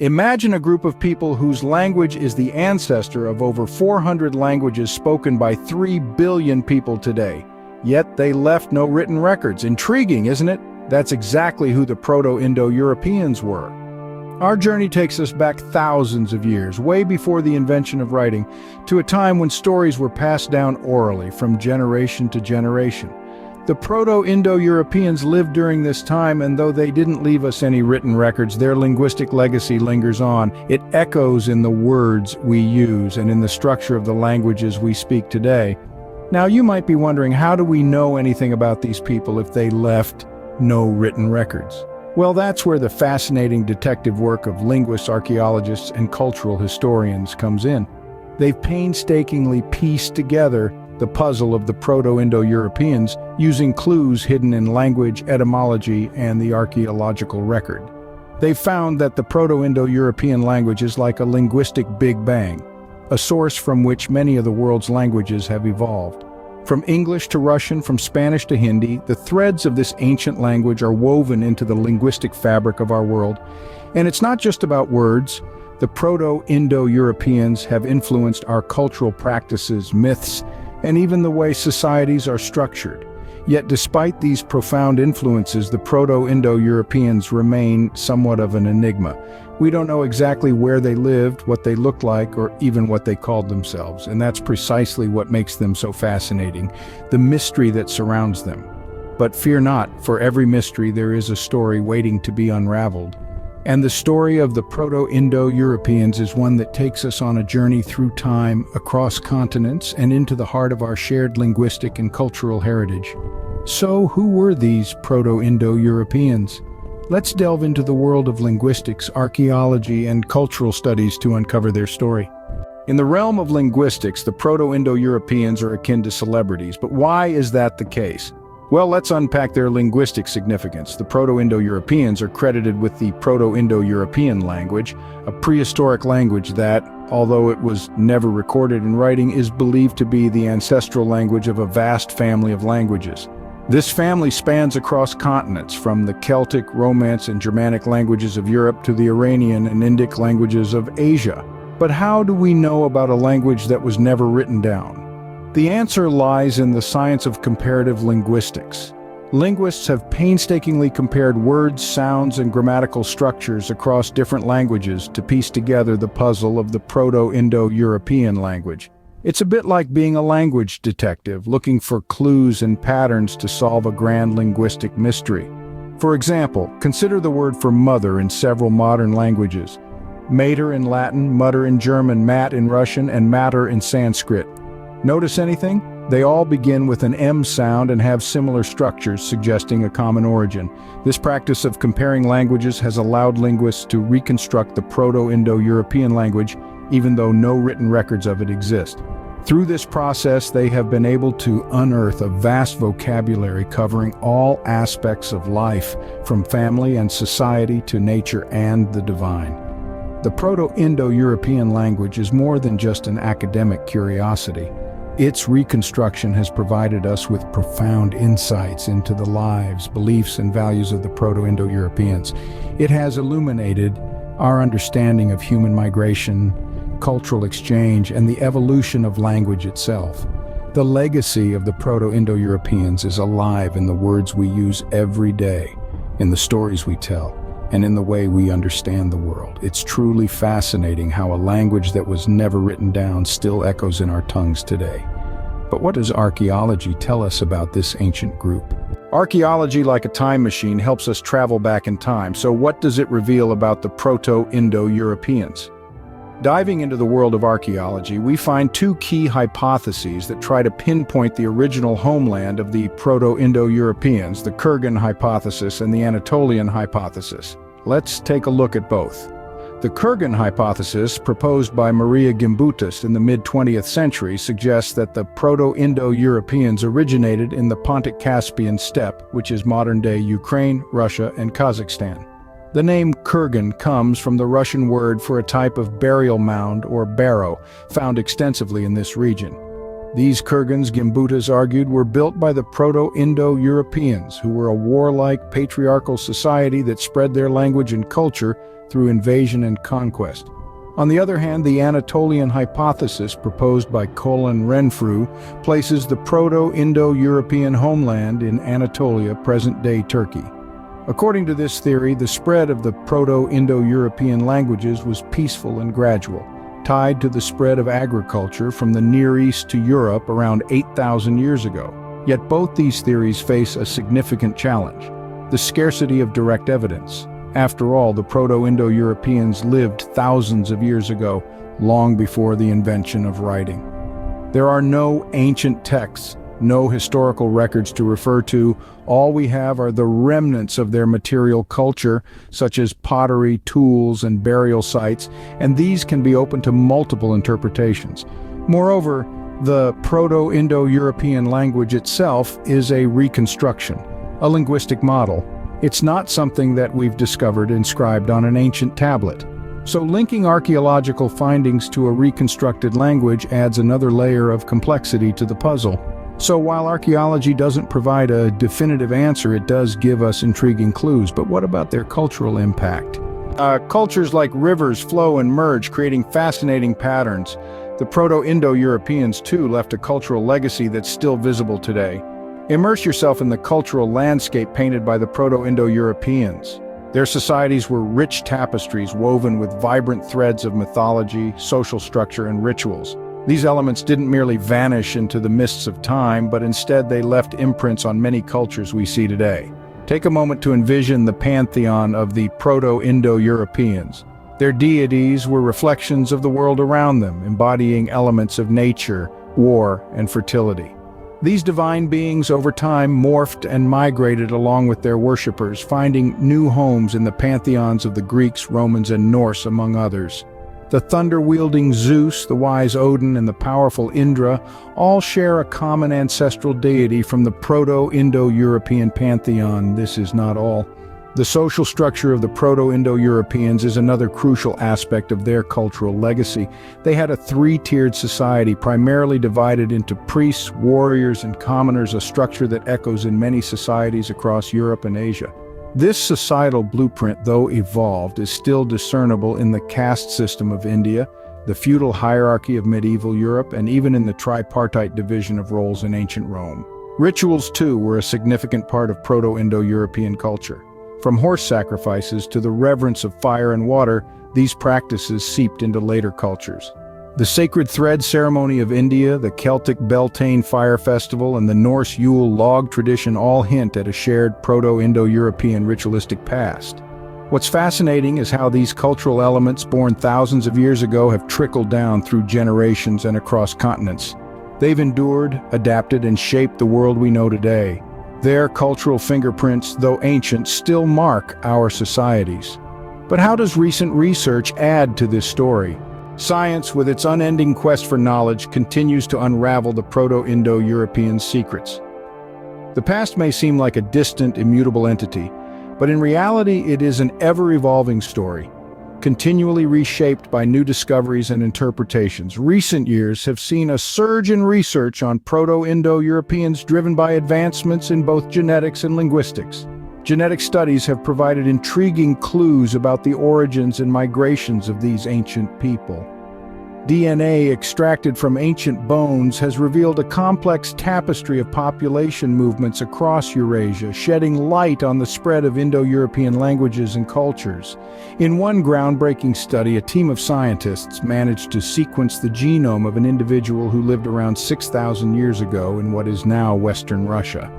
Imagine a group of people whose language is the ancestor of over 400 languages spoken by 3 billion people today. Yet they left no written records. Intriguing, isn't it? That's exactly who the Proto-Indo-Europeans were. Our journey takes us back thousands of years, way before the invention of writing, to a time when stories were passed down orally from generation to generation. The Proto-Indo-Europeans lived during this time, and though they didn't leave us any written records, their linguistic legacy lingers on. It echoes in the words we use and in the structure of the languages we speak today. Now, you might be wondering, how do we know anything about these people if they left no written records? Well, that's where the fascinating detective work of linguists, archaeologists, and cultural historians comes in. They've painstakingly pieced together the puzzle of the Proto-Indo-Europeans using clues hidden in language, etymology, and the archaeological record. They've found that the Proto-Indo-European language is like a linguistic Big Bang, a source from which many of the world's languages have evolved. From English to Russian, from Spanish to Hindi, the threads of this ancient language are woven into the linguistic fabric of our world. And it's not just about words. The Proto-Indo-Europeans have influenced our cultural practices, myths, and even the way societies are structured. Yet despite these profound influences, the Proto-Indo-Europeans remain somewhat of an enigma. We don't know exactly where they lived, what they looked like, or even what they called themselves. And that's precisely what makes them so fascinating, the mystery that surrounds them. But fear not, for every mystery there is a story waiting to be unraveled. And the story of the Proto-Indo-Europeans is one that takes us on a journey through time, across continents, and into the heart of our shared linguistic and cultural heritage. So, who were these Proto-Indo-Europeans? Let's delve into the world of linguistics, archaeology, and cultural studies to uncover their story. In the realm of linguistics, the Proto-Indo-Europeans are akin to celebrities, but why is that the case? Well, let's unpack their linguistic significance. The Proto-Indo-Europeans are credited with the Proto-Indo-European language, a prehistoric language that, although it was never recorded in writing, is believed to be the ancestral language of a vast family of languages. This family spans across continents, from the Celtic, Romance, and Germanic languages of Europe to the Iranian and Indic languages of Asia. But how do we know about a language that was never written down? The answer lies in the science of comparative linguistics. Linguists have painstakingly compared words, sounds, and grammatical structures across different languages to piece together the puzzle of the Proto-Indo-European language. It's a bit like being a language detective, looking for clues and patterns to solve a grand linguistic mystery. For example, consider the word for mother in several modern languages. Mater in Latin, mutter in German, mat in Russian, and mater in Sanskrit. Notice anything? They all begin with an M sound and have similar structures, suggesting a common origin. This practice of comparing languages has allowed linguists to reconstruct the Proto-Indo-European language, even though no written records of it exist. Through this process, they have been able to unearth a vast vocabulary covering all aspects of life, from family and society to nature and the divine. The Proto-Indo-European language is more than just an academic curiosity. Its reconstruction has provided us with profound insights into the lives, beliefs, and values of the Proto-Indo-Europeans. It has illuminated our understanding of human migration, cultural exchange, and the evolution of language itself. The legacy of the Proto-Indo-Europeans is alive in the words we use every day, in the stories we tell, and in the way we understand the world. It's truly fascinating how a language that was never written down still echoes in our tongues today. But what does archaeology tell us about this ancient group? Archaeology, like a time machine, helps us travel back in time. So what does it reveal about the Proto-Indo-Europeans? Diving into the world of archaeology, we find two key hypotheses that try to pinpoint the original homeland of the Proto-Indo-Europeans, the Kurgan hypothesis and the Anatolian hypothesis. Let's take a look at both. The Kurgan hypothesis, proposed by Maria Gimbutas in the mid-20th century, suggests that the Proto-Indo-Europeans originated in the Pontic-Caspian steppe, which is modern-day Ukraine, Russia, and Kazakhstan. The name Kurgan comes from the Russian word for a type of burial mound or barrow, found extensively in this region. These Kurgans, Gimbutas argued, were built by the Proto-Indo-Europeans, who were a warlike, patriarchal society that spread their language and culture through invasion and conquest. On the other hand, the Anatolian hypothesis proposed by Colin Renfrew places the Proto-Indo-European homeland in Anatolia, present-day Turkey. According to this theory, the spread of the Proto-Indo-European languages was peaceful and gradual, tied to the spread of agriculture from the Near East to Europe around 8,000 years ago. Yet both these theories face a significant challenge: the scarcity of direct evidence. After all, the Proto-Indo-Europeans lived thousands of years ago, long before the invention of writing. There are no ancient texts, no historical records to refer to. All we have are the remnants of their material culture, such as pottery, tools, and burial sites, and these can be open to multiple interpretations. Moreover, the Proto-Indo-European language itself is a reconstruction, a linguistic model. It's not something that we've discovered inscribed on an ancient tablet. So linking archaeological findings to a reconstructed language adds another layer of complexity to the puzzle. So while archaeology doesn't provide a definitive answer, it does give us intriguing clues. But what about their cultural impact? Cultures like rivers flow and merge, creating fascinating patterns. The Proto-Indo-Europeans, too, left a cultural legacy that's still visible today. Immerse yourself in the cultural landscape painted by the Proto-Indo-Europeans. Their societies were rich tapestries woven with vibrant threads of mythology, social structure, and rituals. These elements didn't merely vanish into the mists of time, but instead they left imprints on many cultures we see today. Take a moment to envision the pantheon of the Proto-Indo-Europeans. Their deities were reflections of the world around them, embodying elements of nature, war, and fertility. These divine beings over time morphed and migrated along with their worshippers, finding new homes in the pantheons of the Greeks, Romans, and Norse, among others. The thunder-wielding Zeus, the wise Odin, and the powerful Indra all share a common ancestral deity from the Proto-Indo-European pantheon. This is not all. The social structure of the Proto-Indo-Europeans is another crucial aspect of their cultural legacy. They had a three-tiered society, primarily divided into priests, warriors, and commoners, a structure that echoes in many societies across Europe and Asia. This societal blueprint, though evolved, is still discernible in the caste system of India, the feudal hierarchy of medieval Europe, and even in the tripartite division of roles in ancient Rome. Rituals, too, were a significant part of Proto-Indo-European culture. From horse sacrifices to the reverence of fire and water, these practices seeped into later cultures. The sacred thread ceremony of India, the Celtic Beltane fire festival, and the Norse Yule log tradition all hint at a shared Proto-Indo-European ritualistic past. What's fascinating is how these cultural elements, born thousands of years ago, have trickled down through generations and across continents. They've endured, adapted, and shaped the world we know today. Their cultural fingerprints, though ancient, still mark our societies. But how does recent research add to this story? Science, with its unending quest for knowledge, continues to unravel the Proto-Indo-European secrets. The past may seem like a distant, immutable entity, but in reality it is an ever-evolving story, continually reshaped by new discoveries and interpretations. Recent years have seen a surge in research on Proto-Indo-Europeans driven by advancements in both genetics and linguistics. Genetic studies have provided intriguing clues about the origins and migrations of these ancient people. DNA extracted from ancient bones has revealed a complex tapestry of population movements across Eurasia, shedding light on the spread of Indo-European languages and cultures. In one groundbreaking study, a team of scientists managed to sequence the genome of an individual who lived around 6,000 years ago in what is now Western Russia.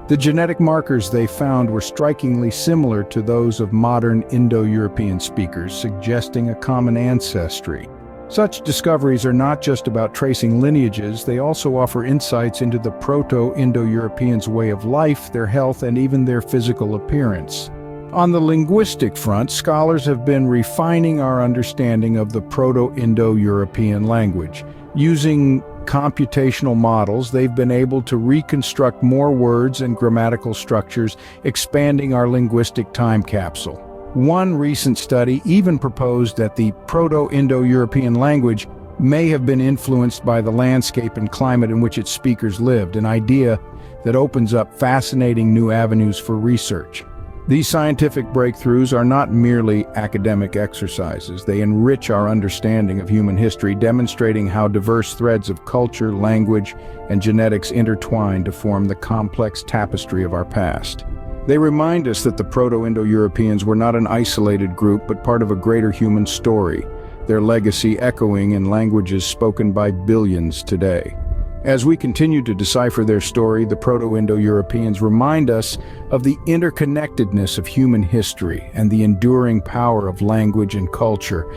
The genetic markers they found were strikingly similar to those of modern Indo-European speakers, suggesting a common ancestry. Such discoveries are not just about tracing lineages, they also offer insights into the Proto-Indo-Europeans' way of life, their health, and even their physical appearance. On the linguistic front, scholars have been refining our understanding of the Proto-Indo-European language. Using computational models, they've been able to reconstruct more words and grammatical structures, expanding our linguistic time capsule. One recent study even proposed that the Proto-Indo-European language may have been influenced by the landscape and climate in which its speakers lived, an idea that opens up fascinating new avenues for research. These scientific breakthroughs are not merely academic exercises. They enrich our understanding of human history, demonstrating how diverse threads of culture, language, and genetics intertwine to form the complex tapestry of our past. They remind us that the Proto-Indo-Europeans were not an isolated group, but part of a greater human story, their legacy echoing in languages spoken by billions today. As we continue to decipher their story, the Proto-Indo-Europeans remind us of the interconnectedness of human history and the enduring power of language and culture.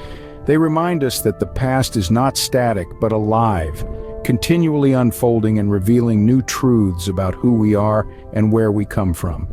They remind us that the past is not static but alive, continually unfolding and revealing new truths about who we are and where we come from.